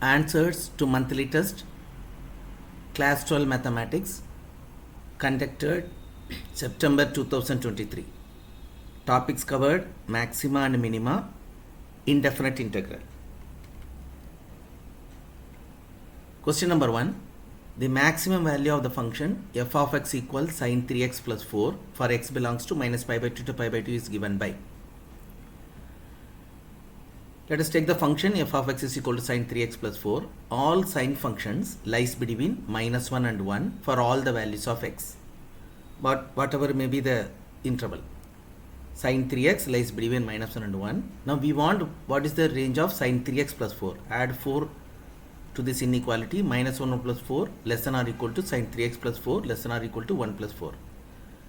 Answers to monthly test, class 12 mathematics, conducted September 2023. Topics covered: maxima and minima, indefinite integral. Question number 1. The maximum value of the function f of x equals sin 3x plus 4 for x belongs to minus pi by 2 to pi by 2 is given by. Let us take the function f of x is equal to sin 3x plus 4. All sine functions lies between minus 1 and 1 for all the values of x. But whatever may be the interval. Sin 3x lies between minus 1 and 1. Now we want what is the range of sin 3x plus 4. Add 4 to this inequality. Minus 1 plus 4 less than or equal to sin 3x plus 4 less than or equal to 1 plus 4.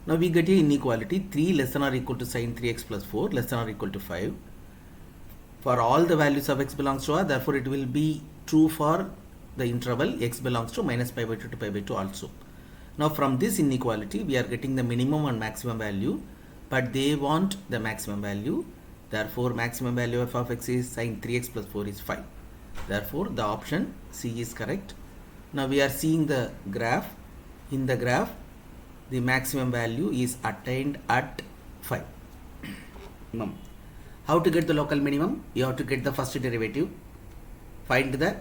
Now we get a inequality 3 less than or equal to sin 3x plus 4 less than or equal to 5. For all the values of x belongs to R, therefore it will be true for the interval x belongs to minus pi by 2 to pi by 2 also. Now from this inequality we are getting the minimum and maximum value, but they want the maximum value. Therefore maximum value of x is sin 3x plus 4 is 5. Therefore the option C is correct. Now we are seeing the graph. In the graph the maximum value is attained at 5. How to get the local minimum? You have to get the first derivative. Find the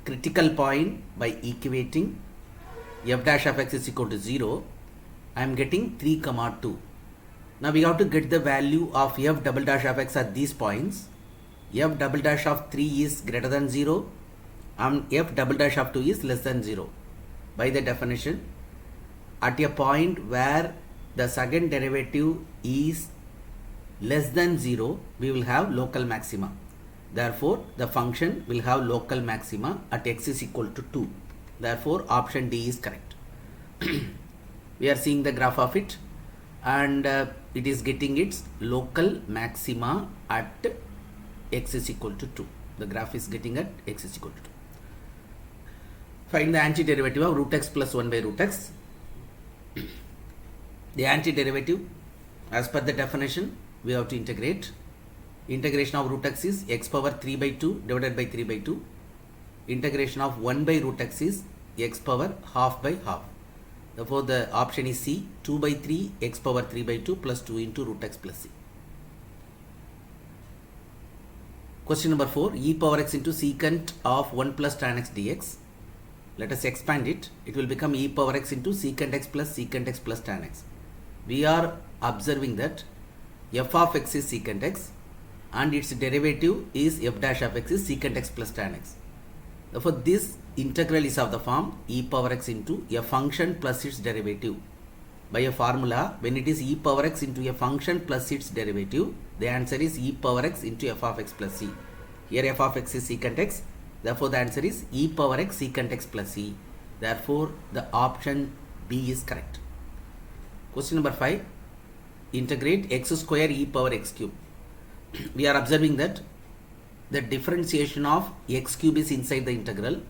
critical point by equating f dash of x is equal to 0. I am getting 3, 2. Now we have to get the value of f double dash of x at these points. F double dash of 3 is greater than 0 and f double dash of 2 is less than 0. By the definition, at a point where the second derivative is less than 0, we will have local maxima. Therefore, the function will have local maxima at x is equal to 2. Therefore, option D is correct. We are seeing the graph of it, and it is getting its local maxima at x is equal to 2. The graph is getting at x is equal to 2. Find the antiderivative of root x plus 1 by root x. The antiderivative, as per the definition, we have to integrate. Integration of root x is x power 3 by 2 divided by 3 by 2. Integration of 1 by root x is x power half by half. Therefore the option is C, 2 by 3 x power 3 by 2 plus 2 into root x plus c. Question number 4. E power x into secant of 1 plus tan x dx. Let us expand it. It will become e power x into secant x plus tan x. We are observing that f of x is secant x and its derivative is f dash of x is secant x plus tan x. Therefore this integral is of the form e power x into a function plus its derivative. By a formula, when it is e power x into a function plus its derivative, the answer is e power x into f of x plus c. Here f of x is secant x, therefore the answer is e power x secant x plus c. Therefore the option B is correct. Question number 5. Integrate x square e power x cube. We are observing that the differentiation of x cube is inside the integral.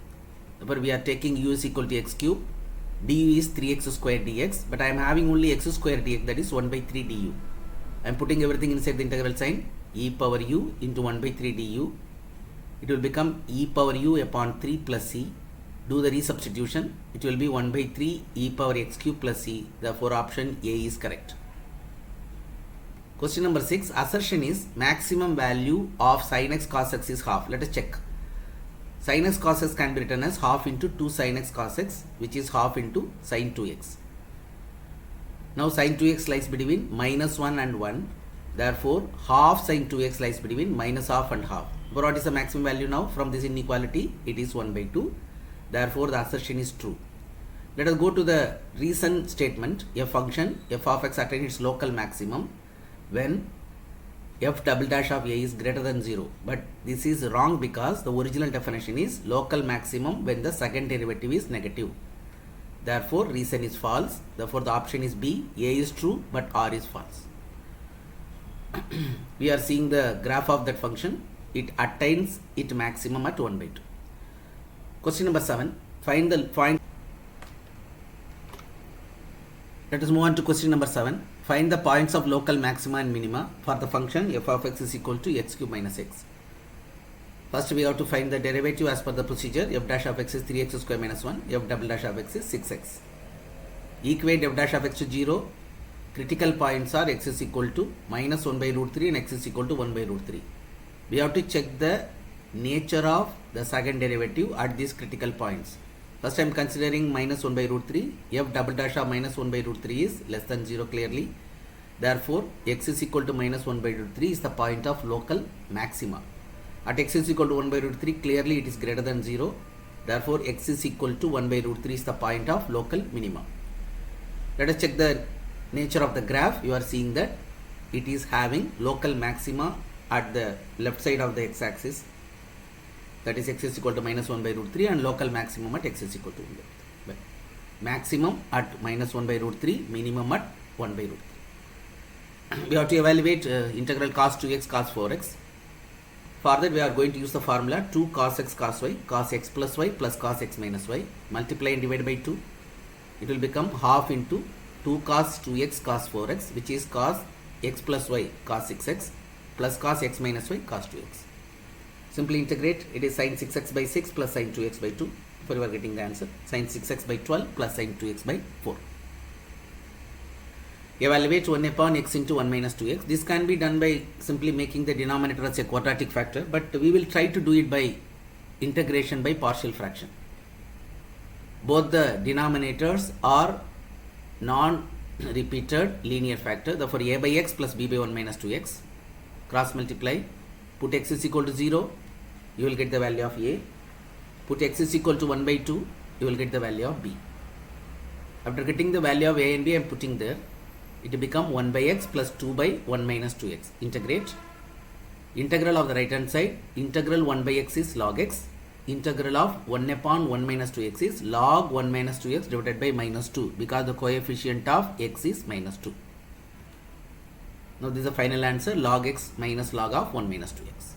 Therefore we are taking u is equal to x cube. Du is 3x square dx, but I am having only x square dx, that is 1 by 3 du. I am putting everything inside the integral sign. E power u into 1 by 3 du. It will become e power u upon 3 plus c. Do the resubstitution. It will be 1 by 3 e power x cube plus c. Therefore option A is correct. Question number 6. Assertion is maximum value of sin x cos x is half. Let us check. Sin x cos x can be written as half into 2 sin x cos x, which is half into sin 2x. Now sin 2x lies between minus 1 and 1. Therefore half sin 2x lies between minus half and half. But what is the maximum value now from this inequality? It is 1 by 2. Therefore the assertion is true. Let us go to the reason statement. A function f of x attains its local maximum when f double dash of a is greater than 0. But this is wrong because the original definition is local maximum when the second derivative is negative. Therefore reason is false. Therefore the option is B. A is true but R is false. We are seeing the graph of that function. It attains its maximum at 1 by 2. Question number 7. Find the point. Let us move on to question number 7. Find the points of local maxima and minima for the function f of x is equal to x cube minus x. First we have to find the derivative as per the procedure. F dash of x is 3x square minus 1. F double dash of x is 6x. Equate f dash of x to 0. Critical points are x is equal to minus 1 by root 3 and x is equal to 1 by root 3. We have to check the nature of the second derivative at these critical points. First I am considering minus 1 by root 3. F double dash of minus 1 by root 3 is less than 0 clearly. Therefore, x is equal to minus 1 by root 3 is the point of local maxima. At x is equal to 1 by root 3, clearly it is greater than 0. Therefore, x is equal to 1 by root 3 is the point of local minima. Let us check the nature of the graph. You are seeing that it is having local maxima at the left side of the x-axis. That is x is equal to minus 1 by root 3 and local maximum at x is equal to 1 by root 3. Maximum at minus 1 by root 3, minimum at 1 by root 3. We have to evaluate integral cos 2x cos 4x. For that we are going to use the formula 2 cos x cos y, cos x plus y plus cos x minus y. Multiply and divide by 2. It will become half into 2 cos 2x cos 4x, which is cos x plus y cos 6x plus cos x minus y cos 2x. Simply integrate. It is sin 6x by 6 plus sin 2x by 2. For you are getting the answer. Sin 6x by 12 plus sin 2x by 4. Evaluate 1 upon x into 1 minus 2x. This can be done by simply making the denominator as a quadratic factor, but we will try to do it by integration by partial fraction. Both the denominators are non-repeated linear factor. Therefore, a by x plus b by 1 minus 2x. Cross multiply. Put x is equal to 0. You will get the value of a. Put x is equal to 1 by 2. You will get the value of b. After getting the value of a and b, I am putting there. It will become 1 by x plus 2 by 1 minus 2x. Integrate. Integral of the right hand side. Integral 1 by x is log x. Integral of 1 upon 1 minus 2x is log 1 minus 2x divided by minus 2, because the coefficient of x is minus 2. Now this is the final answer, log x minus log of 1 minus 2x.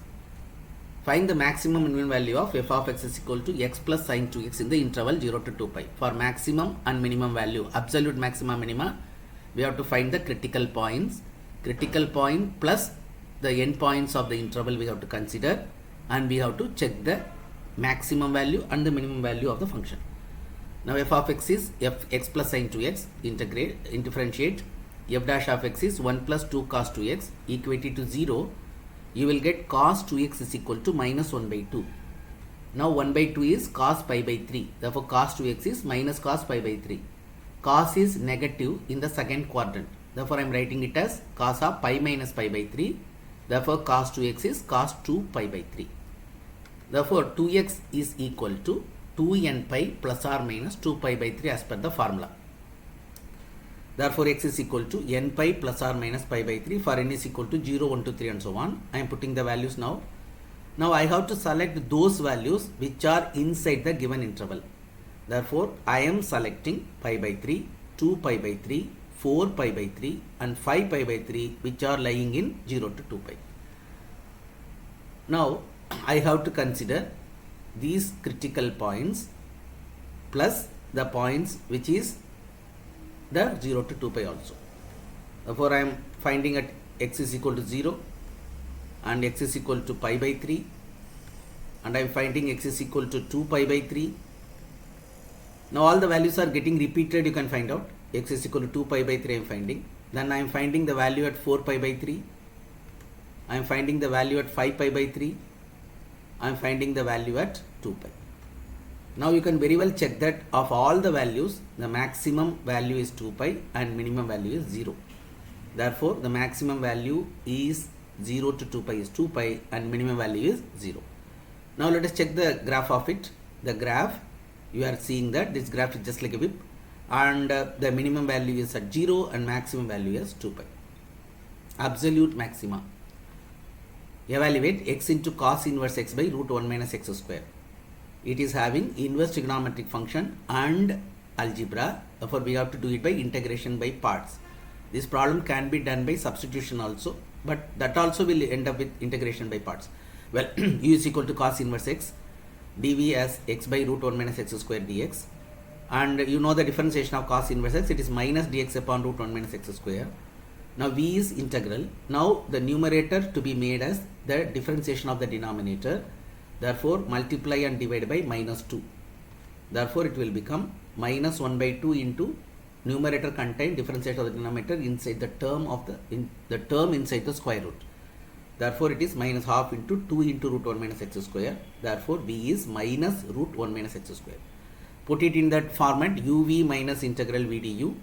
Find the maximum minimum value of f of x is equal to x plus sin 2x in the interval 0 to 2 pi. For maximum and minimum value, absolute maximum minima, we have to find the critical points. Critical point plus the end points of the interval we have to consider, and we have to check the maximum value and the minimum value of the function. Now f of x is x plus sin 2x. Differentiate. F dash of x is 1 plus 2 cos 2x. Equate it to 0. You will get cos 2x is equal to minus 1 by 2. Now 1 by 2 is cos pi by 3. Therefore cos 2x is minus cos pi by 3. Cos is negative in the second quadrant. Therefore I am writing it as cos of pi minus pi by 3. Therefore cos 2x is cos 2 pi by 3. Therefore 2x is equal to 2n pi plus or minus 2 pi by 3 as per the formula. Therefore x is equal to n pi plus or minus pi by 3 for n is equal to 0, 1, 2, 3 and so on. I am putting the values now. Now I have to select those values which are inside the given interval. Therefore I am selecting pi by 3, 2 pi by 3, 4 pi by 3 and 5 pi by 3 which are lying in 0 to 2 pi. Now I have to consider these critical points plus the points which is the 0 to 2 pi also. Therefore I am finding at x is equal to 0 and x is equal to pi by 3, and I am finding x is equal to 2 pi by 3. Now all the values are getting repeated, you can find out. X is equal to 2 pi by 3 I am finding. Then I am finding the value at 4 pi by 3. I am finding the value at 5 pi by 3. I am finding the value at 2 pi. Now you can very well check that of all the values, the maximum value is 2 pi and minimum value is 0. Therefore the maximum value is 0 to 2 pi is 2 pi and minimum value is 0. Now let us check the graph of it. The graph, you are seeing that this graph is just like a whip, and the minimum value is at 0 and maximum value is 2 pi. Absolute maxima. Evaluate x into cos inverse x by root 1 minus x square. It is having inverse trigonometric function and algebra. Therefore we have to do it by integration by parts. This problem can be done by substitution also, but that also will end up with integration by parts. Well, u is equal to cos inverse x, dv as x by root 1 minus x square dx, and you know the differentiation of cos inverse x, it is minus dx upon root 1 minus x square. Now v is integral. Now the numerator to be made as the differentiation of the denominator, Therefore, multiply and divide by minus 2. Therefore, it will become minus 1 by 2 into numerator contain differentiation of the denominator inside the term of the term inside the square root. Therefore, it is minus half into 2 into root 1 minus x square. Therefore, v is minus root 1 minus x square. Put it in that format, uv minus integral v du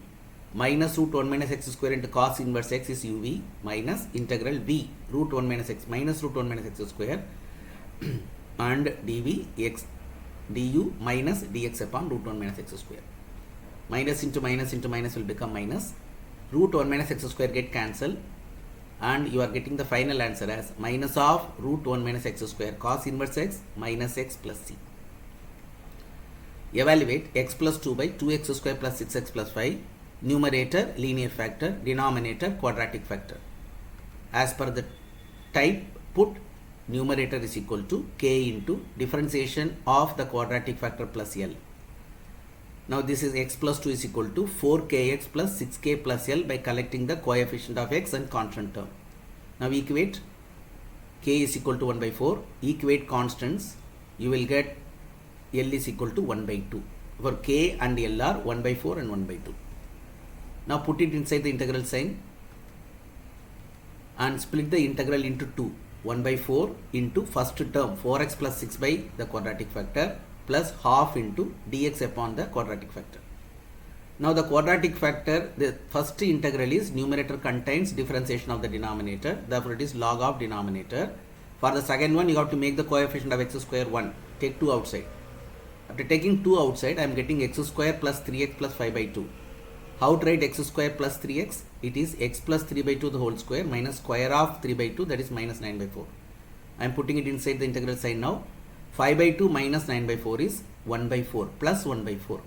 minus root 1 minus x square into cos inverse x is uv minus integral v root 1 minus x minus root 1 minus x square and dv x du minus dx upon root 1 minus x square. Minus into minus will become minus. Root 1 minus x square get cancelled and you are getting the final answer as minus of root 1 minus x square cos inverse x minus x plus c. Evaluate x plus 2 by 2x square plus 6x plus 5. Numerator linear factor, denominator quadratic factor. As per the type, put numerator is equal to k into differentiation of the quadratic factor plus L. Now this is x plus 2 is equal to 4kx plus 6k plus L by collecting the coefficient of x and constant term. Now equate k is equal to 1 by 4. Equate constants. You will get L is equal to 1 by 2. For k and L are 1 by 4 and 1 by 2. Now put it inside the integral sign and split the integral into 2. 1 by 4 into first term 4x plus 6 by the quadratic factor plus half into dx upon the quadratic factor. Now the quadratic factor, the first integral is numerator contains differentiation of the denominator. Therefore it is log of denominator. For the second one you have to make the coefficient of x square 1. Take 2 outside. After taking 2 outside I am getting x square plus 3x plus 5 by 2. How to write x square plus 3x? It is x plus 3 by 2 the whole square minus square of 3 by 2, that is minus 9 by 4. I am putting it inside the integral sign now. 5 by 2 minus 9 by 4 is 1 by 4 plus 1 by 4.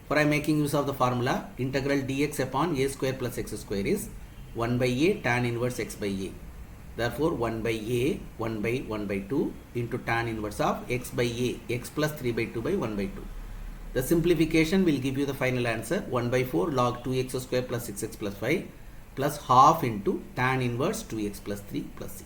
For I am making use of the formula integral dx upon a square plus x square is 1 by a tan inverse x by a. Therefore 1 by a 1 by 1 by 2 into tan inverse of x by a, x plus 3 by 2 by 1 by 2. The simplification will give you the final answer 1 by 4 log 2x square plus 6x plus 5 plus half into tan inverse 2x plus 3 plus c.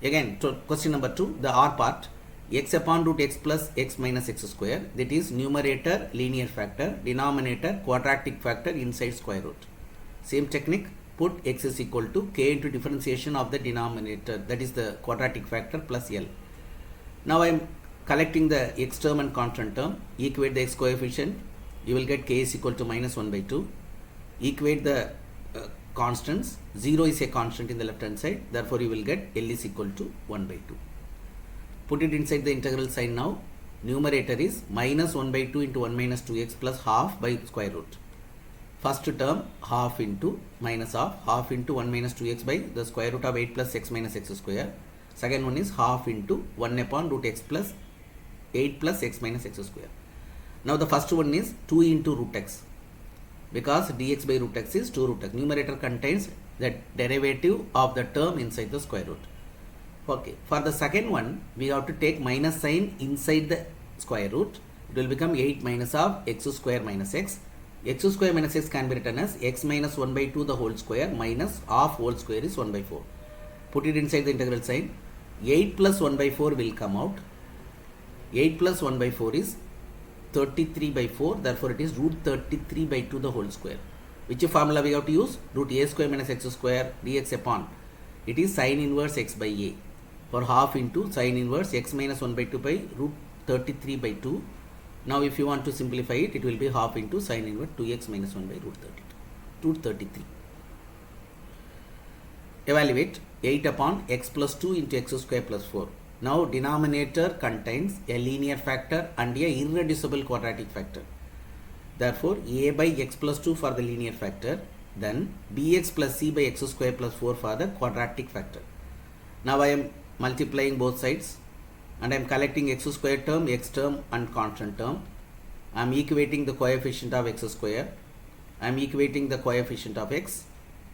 Again, to question number 2, the R part, x upon root x plus x minus x square, that is numerator linear factor, denominator quadratic factor inside square root. Same technique, put x is equal to k into differentiation of the denominator, that is the quadratic factor plus L. Now I am collecting the x term and constant term, equate the x coefficient, you will get k is equal to minus 1 by 2. Equate the constants, 0 is a constant in the left hand side, therefore you will get L is equal to 1 by 2. Put it inside the integral sign now. Numerator is minus 1 by 2 into 1 minus 2x plus half by square root. First term half into minus of half into 1 minus 2x by the square root of 8 plus x minus x square. Second one is half into 1 upon root x plus 8 plus x minus x square. Now the first one is 2 into root x, because dx by root x is 2 root x. Numerator contains the derivative of the term inside the square root. Okay, for the second one we have to take minus sign inside the square root. It will become 8 minus of x square minus x. X square minus x can be written as x minus 1 by 2 the whole square minus half whole square is 1 by 4. Put it inside the integral sign. 8 plus 1 by 4 will come out. 8 plus 1 by 4 is 33 by 4, therefore it is root 33 by 2 the whole square. Which formula we have to use? Root a square minus x square dx upon. It is sin inverse x by a. For half into sin inverse x minus 1 by 2 by root 33 by 2. Now if you want to simplify it, it will be half into sin inverse 2x minus 1 by root 33. Evaluate 8 upon x plus 2 into x square plus 4. Now denominator contains a linear factor and a irreducible quadratic factor. Therefore a by x plus 2 for the linear factor, then bx plus c by x square plus 4 for the quadratic factor. Now I am multiplying both sides and I am collecting x square term, x term and constant term. I am equating the coefficient of x square. I am equating the coefficient of x.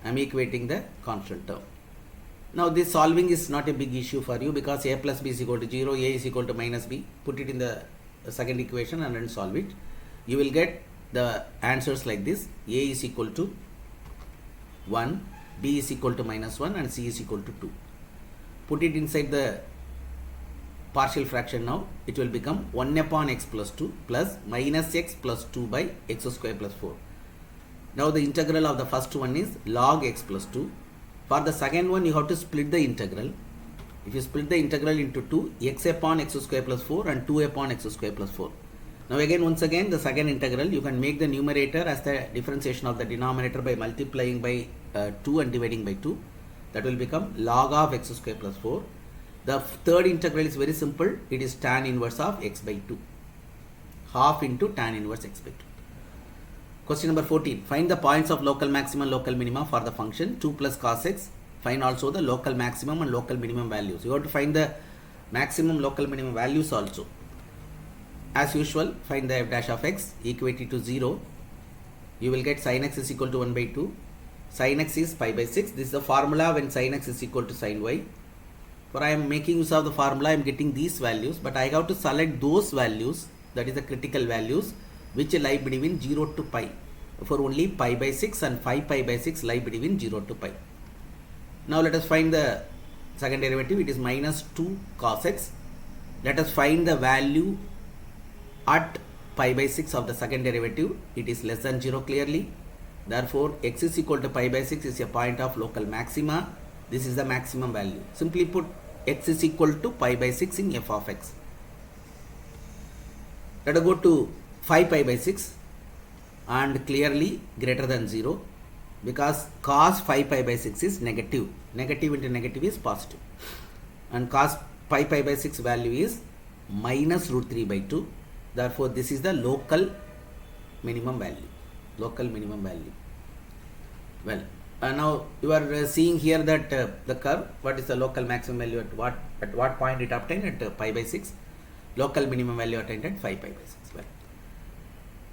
I am equating the constant term. Now this solving is not a big issue for you, because a plus b is equal to 0, a is equal to minus b. Put it in the second equation and then solve it. You will get the answers like this. A is equal to 1, b is equal to minus 1 and c is equal to 2. Put it inside the partial fraction now, it will become 1 upon x plus 2 plus minus x plus 2 by x square plus 4. Now the integral of the first one is log x plus 2. For the second one, you have to split the integral. If you split the integral into 2, x upon x square plus 4 and 2 upon x square plus 4. Now again, once again, the second integral, you can make the numerator as the differentiation of the denominator by multiplying by 2 and dividing by 2. That will become log of x square plus 4. The third integral is very simple. It is tan inverse of x by 2. Half into tan inverse x by 2. Question number 14. Find the points of local maximum, local minima for the function 2 plus cos x. Find also the local maximum and local minimum values. You have to find the maximum, local minimum values also. As usual, find the f dash of x equated to 0. You will get sin x is equal to 1 by 2. Sin x is pi by 6. This is the formula when sin x is equal to sin y. For I am making use of the formula, I am getting these values, but I have to select those values, that is the critical values, which lie between 0 to pi. For only pi by 6 and 5 pi by 6 lie between 0 to pi. Now let us find the second derivative. It is minus 2 cos x. Let us find the value at pi by 6 of the second derivative. It is less than 0 clearly. Therefore, x is equal to pi by 6 is a point of local maxima. This is the maximum value. Simply put, x is equal to pi by 6 in f of x. Let us go to 5 pi by 6 and clearly greater than 0, because cos 5 pi by 6 is negative. Negative into negative is positive. And cos pi by 6 value is minus root 3 by 2. Therefore, this is the local minimum value. Local minimum value. Well, now you are seeing here that the curve, what is the local maximum value at what point it obtained at pi by 6. Local minimum value attained at 5 pi by 6. Well,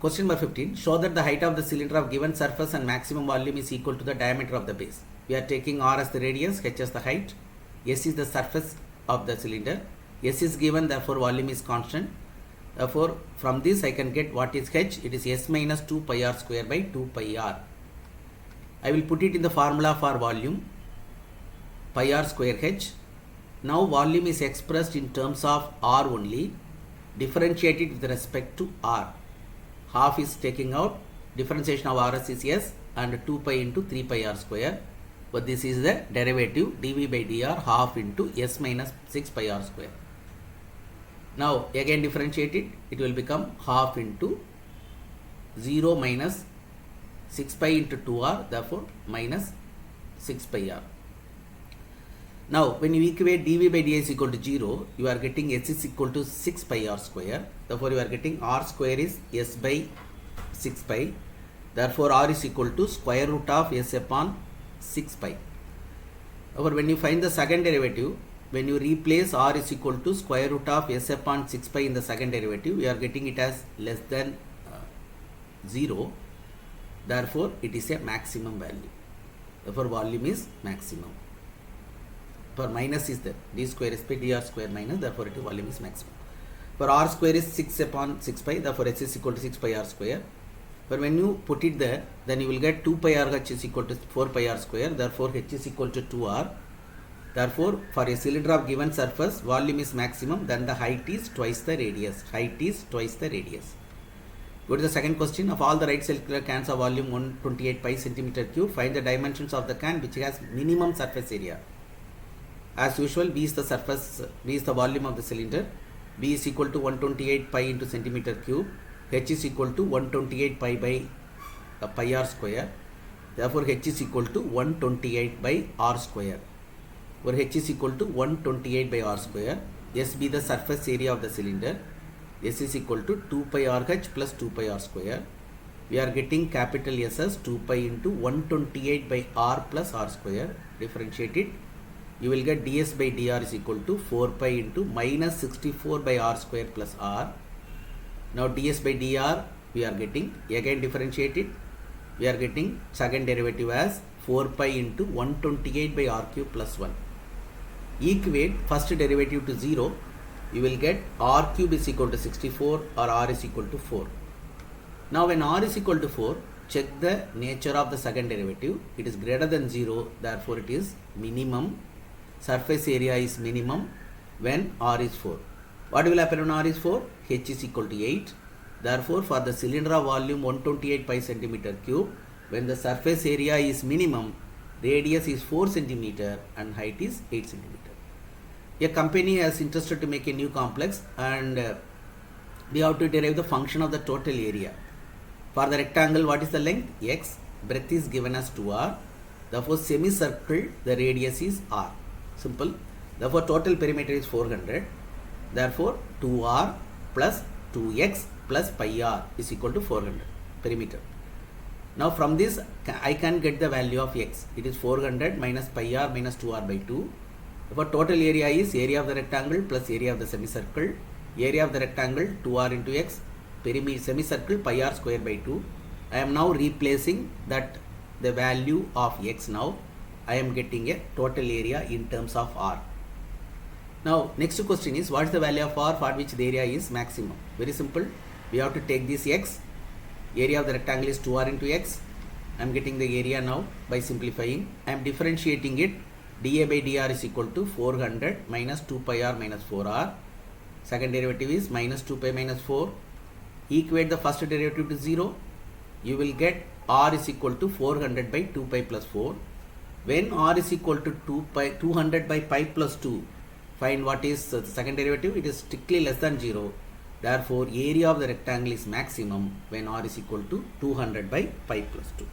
question number 15. Show that the height of the cylinder of given surface and maximum volume is equal to the diameter of the base. We are taking r as the radius, h as the height, s is the surface of the cylinder, s is given, therefore volume is constant. Therefore, from this I can get what is h. It is s minus 2 pi r square by 2 pi r. I will put it in the formula for volume, pi r square h. Now volume is expressed in terms of r only, differentiated with respect to r. Half is taking out, differentiation of rs is s, and 2 pi into 3 pi r square. But this is the derivative dv by dr, half into s minus 6 pi r square. Now again differentiated, it will become half into 0 minus 6 pi into 2r, therefore minus 6 pi r. Now when you equate dv by dx is equal to 0, you are getting s is equal to 6 pi r square. Therefore you are getting r square is s by 6 pi. Therefore r is equal to square root of s upon 6 pi. Therefore when you find the second derivative, when you replace r is equal to square root of s upon 6 pi in the second derivative, we are getting it as less than 0. Therefore, it is a maximum value. Therefore, volume is maximum. For minus is there, d square is pi dr square minus, therefore it is volume is maximum. For r square is 6 upon 6 pi, therefore h is equal to 6 pi r square. But when you put it there, then you will get 2 pi r h is equal to 4 pi r square, therefore h is equal to 2r. Therefore, for a cylinder of given surface, volume is maximum, then the height is twice the radius. Height is twice the radius. Go to the second question. Of all the right circular cans of volume 128 pi centimeter cube, find the dimensions of the can which has minimum surface area. As usual, V is the surface, V is the volume of the cylinder. V is equal to 128 pi into centimeter cube. H is equal to 128 pi by pi r square. Therefore, H is equal to 128 by r square. Where H is equal to 128 by r square. S be the surface area of the cylinder. S is equal to 2 pi r h plus 2 pi r square. We are getting capital S as 2 pi into 128 by r plus r square. Differentiate it. You will get ds by dr is equal to 4 pi into minus 64 by r square plus r. Now ds by dr we are getting, again differentiate it. We are getting second derivative as 4 pi into 128 by r cube plus 1. Equate first derivative to 0. You will get r cube is equal to 64 or r is equal to 4. Now when r is equal to 4, check the nature of the second derivative. It is greater than 0, therefore it is minimum. Surface area is minimum. when R is 4. What will happen when R is 4? H is equal to 8. Therefore, for the cylinder of volume 128 pi centimeter cube, when the surface area is minimum, radius is 4 centimeter and height is 8 centimeter. A company is interested to make a new complex, and we have to derive the function of the total area. For the rectangle, what is the length? X. Breadth is given as 2r. Therefore, semicircle, the radius is r. Simple. Therefore, total perimeter is 400. Therefore, 2r plus 2x plus pi r is equal to 400 perimeter. Now, from this, I can get the value of x. It is 400 minus pi r minus 2r by 2. Therefore, total area is area of the rectangle plus area of the semicircle. Area of the rectangle 2r into x, perimeter semicircle pi r square by 2. I am now replacing that the value of x. Now I am getting a total area in terms of r. Now next question is, what is the value of r for which the area is maximum? Very simple. We have to take this x. Area of the rectangle is 2r into x. I am getting the area now by simplifying. I am differentiating it. dA by dr is equal to 400 minus 2 pi r minus 4r. Second derivative is minus 2 pi minus 4. Equate the first derivative to 0. You will get r is equal to 400 by 2 pi plus 4. When r is equal to 200 by pi plus 2, find what is the second derivative. It is strictly less than 0. Therefore, area of the rectangle is maximum when r is equal to 200 by pi plus 2.